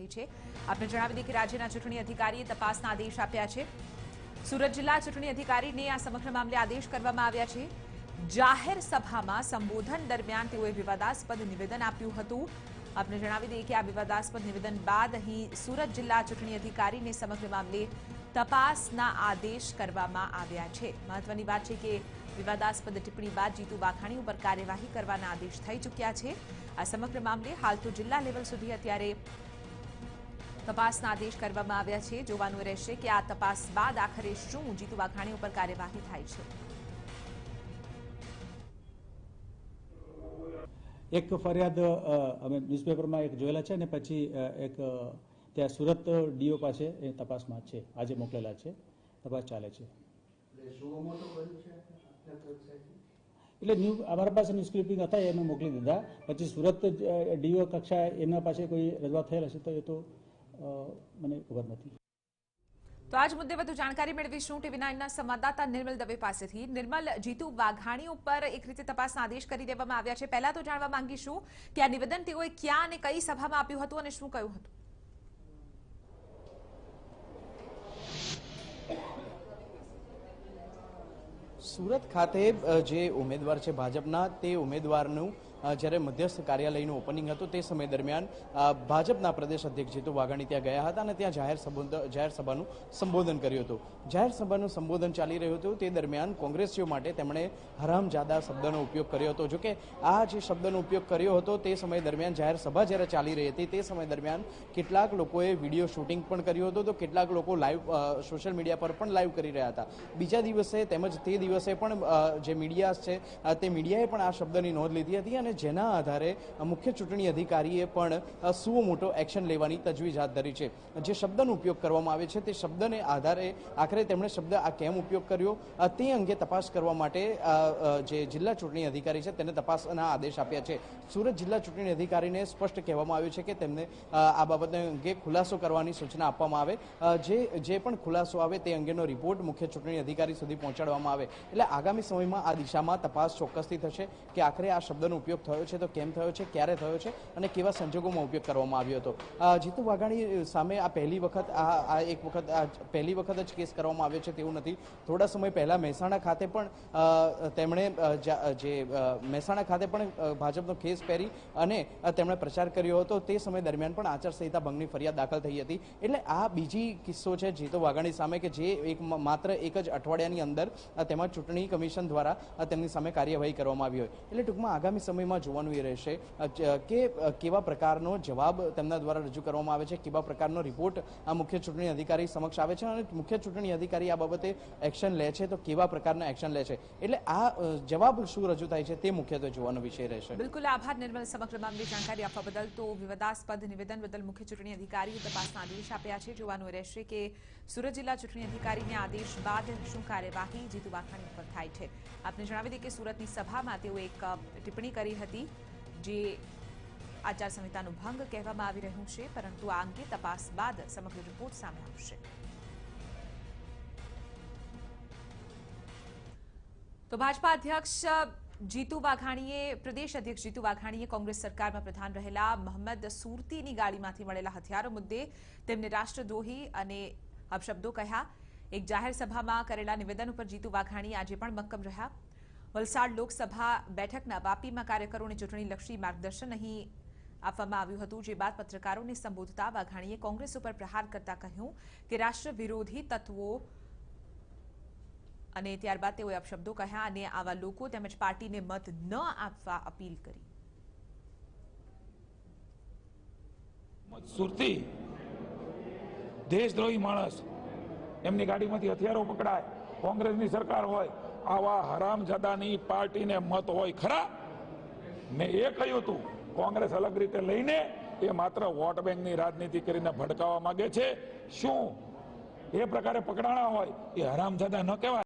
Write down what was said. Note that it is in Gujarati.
રહી છે। આપને જણાવી દઈએ કે રાજ્યના ચૂંટણી અધિકારીએ તપાસના આદેશ આપ્યા છે। સુરત જિલ્લા ચૂંટણી અધિકારીને આ સમગ્ર મામલે આદેશ કરવામાં આવ્યા છે। જાહેર સભામાં સંબોધન દરમિયાન તેઓએ વિવાદાસ્પદ નિવેદન આપ્યું હતું। આપને જણાવી દઈએ કે આ વિવાદાસ્પદ નિવેદન બાદ અહીં સુરત જિલ્લા ચૂંટણી અધિકારીને સમગ્ર મામલે તપાસના આદેશ કરવામાં આવ્યા છે। મહત્વની વાત છે કે વિવાદાસ્પદ ટિપ્પણી બાદ જીતુ વાઘાણી ઉપર કાર્યવાહી કરવાના આદેશ થઈ ચૂક્યા છે। આ સમગ્ર મામલે હાલ તો જિલ્લા લેવલ સુધી અત્યારે તપાસના આદેશ કરવામાં આવ્યા છે। જોવાનું રહેશે કે આ તપાસ બાદ આખરે શું જીતુ વાઘાણી ઉપર કાર્યવાહી થાય છે। એક ફરિયાદ અમે ન્યૂઝપેપરમાં એક જોયેલા છે અને પછી એક ત્યાં સુરત ડીઓ પાસે એ તપાસમાં છે, આજે મોકલેલા છે, તપાસ ચાલે છે। એટલે અમારા પાસે ન્યૂઝ ક્લિપિંગ હતા એ અમે મોકલી દીધા, પછી સુરત ડીઓ કક્ષાએ એમના પાસે કોઈ રજૂઆત થયેલ હશે તો એ તો મને ખબર નથી। તો આજ મુદ્દે વધુ જાણકારી મેળવીશું ટીવી 9ના સંવાદદાતા નિર્મલ દવે પાસેથી। નિર્મલ, જીતુ વાઘાણી ઉપર એક રીતે તપાસના આદેશ કરી દેવામાં આવ્યા છે। પહેલા તો જાણવા માંગીશું કે આ નિવેદન તેઓએ ક્યાં અને કઈ સભામાં આપ્યું હતું અને શું કહ્યું હતું? સુરત ખાતે જે ઉમેદવાર છે ભાજપના, તે ઉમેદવારનું જ્યારે મધ્યસ્થ કાર્યાલયનું ઓપનિંગ હતું તે સમય દરમિયાન ભાજપના પ્રદેશ અધ્યક્ષ જીતુ વાઘાણી ત્યાં ગયા હતા અને ત્યાં જાહેર સભાનું સંબોધન કર્યું હતું। જાહેર સભાનું સંબોધન ચાલી રહ્યું હતું તે દરમિયાન કોંગ્રેસીઓ માટે તેમણે હરામજાદા શબ્દનો ઉપયોગ કર્યો હતો। જોકે આ જે શબ્દનો ઉપયોગ કર્યો હતો તે સમય દરમિયાન જાહેર સભા જ્યારે ચાલી રહી હતી તે સમય દરમિયાન કેટલાક લોકોએ વિડીયો શૂટિંગ પણ કર્યું હતું, તો કેટલાક લોકો લાઈવ સોશિયલ મીડિયા પર પણ લાઈવ કરી રહ્યા હતા। બીજા દિવસે તેમજ તે દિવસે પણ જે મીડિયા છે તે મીડિયાએ પણ આ શબ્દની નોંધ લીધી હતી અને જેના આધારે મુખ્ય ચૂંટણી અધિકારીએ પણ સુઓ મોટો એક્શન લેવાની તજવીજ હાથ ધરી છે। જે શબ્દનો ઉપયોગ કરવામાં આવે છે તે શબ્દને આધારે આખરે તેમણે શબ્દ આ કેમ ઉપયોગ કર્યો તે અંગે તપાસ કરવા માટે જે જિલ્લા ચૂંટણી અધિકારી છે તેને તપાસના આદેશ આપ્યા છે। સુરત જિલ્લા ચૂંટણી અધિકારીને સ્પષ્ટ કહેવામાં આવ્યું છે કે તેમને આ બાબતને અંગે ખુલાસો કરવાની સૂચના આપવામાં આવે, જે પણ ખુલાસો આવે તે અંગેનો રિપોર્ટ મુખ્ય ચૂંટણી અધિકારી સુધી પહોંચાડવામાં આવે। એટલે આગામી સમયમાં આ દિશામાં તપાસ ચોક્કસથી થશે કે આખરે આ શબ્દનો ઉપયોગ થયો છે તો કેમ થયો છે, ક્યારે થયો છે અને કેવા સંજોગોમાં ઉપયોગ કરવામાં આવ્યો હતો। જીતુ વાઘાણી સામે આ પહેલી વખત જ કેસ કરવામાં આવ્યો છે તેવું નથી। થોડા સમય પહેલા મહેસાણા ખાતે પણ તેમણે મહેસાણા ખાતે પણ ભાજપનો ખેસ પહેરી અને તેમણે પ્રચાર કર્યો હતો, તે સમય દરમિયાન પણ આચારસંહિતા ભંગની ફરિયાદ દાખલ થઈ હતી। એટલે આ બીજી કિસ્સો છે જીતુ વાઘાણી સામે કે જે માત્ર એક જ અઠવાડિયાની અંદર તેમાં ચૂંટણી કમિશન દ્વારા તેમની સામે કાર્યવાહી કરવામાં આવી હોય। એટલે ટૂંકમાં આગામી સમયમાં જોવાનું એ રહેશે કે કેવા પ્રકારનો જવાબ તેમના દ્વારા રજૂ કરવામાં આવે છે, કેવા પ્રકારનો રિપોર્ટ આ મુખ્ય ચૂંટણી અધિકારી સમક્ષ આવે છે અને મુખ્ય ચૂંટણી અધિકારી આ બાબતે એક્શન લે છે તો કેવા પ્રકારના એક્શન લે છે। એટલે આ જવાબ શું રજૂ થાય છે તે મુખ્યત્વે જોવાનો વિષય રહેશે। બિલકુલ આભાર નિર્મલ, સમગ્ર મામલે જાણકારી આપવા બદલ। તો વિવાદાસ્પદ નિવેદન બદલ મુખ્ય ચૂંટણી અધિકારીએ તપાસના આદેશ આપ્યા છે। જોવાનું રહેશે કે સુરત જિલ્લા ચૂંટણી અધિકારીના આદેશ બાદ શું કાર્યવાહી જીતુ વાઘાણી ઉપર થાય છે। આપને જણાવી દઈએ કે સુરતની સભામાં તેઓ એક ટિપ્પણી કરી હતી જે આચારસંહિતાનો ભંગ કહેવામાં આવી રહ્યું છે, પરંતુ આ અંગે તપાસ બાદ સમગ્ર રિપોર્ટ સામે આવશે। તો ભાજપા અધ્યક્ષ જીતુ વાઘાણીએ પ્રદેશ અધ્યક્ષ જીતુ વાઘાણીએ કોંગ્રેસ સરકારમાં પ્રધાન રહેલા મોહમ્મદ સુરતીની ગાડીમાંથી મળેલા હથિયારો મુદ્દે તેમને રાષ્ટ્રદ્રોહી અને અપશબ્દો કહ્યા। એક જાહેર સભામાં કરેલા નિવેદન ઉપર જીતુ વાઘાણી આજે પણ મક્કમ રહ્યા। વલસાડ લોકસભા બેઠકના વાપીમાં કાર્યકરોને ચૂંટણીલક્ષી માર્ગદર્શન અહીં આપવામાં આવ્યું હતું, જે બાદ પત્રકારોને સંબોધતા વાઘાણીએ કોંગ્રેસ ઉપર પ્રહાર કરતા કહ્યું કે રાષ્ટ્ર વિરોધી તત્વો અને ત્યારબાદ તેઓએ અપશબ્દો કહ્યા અને આવા લોકો તેમજ પાર્ટીને મત ન આપવા અપીલ કરી। સુરતી દેશદ્રોહી માણસ, એમની ગાડીમાંથી હથિયારો પકડાય, કોંગ્રેસની સરકાર હોય, આવા હરામજાદાની પાર્ટીને મત હોય ખરા? મેં એ કહ્યું હતું કોંગ્રેસ અલગ રીતે લઈને એ માત્ર વોટ બેંકની રાજનીતિ કરીને ભડકાવવા માંગે છે। શું એ પ્રકારે પકડાણા હોય એ હરામજાદા ન કહેવાય?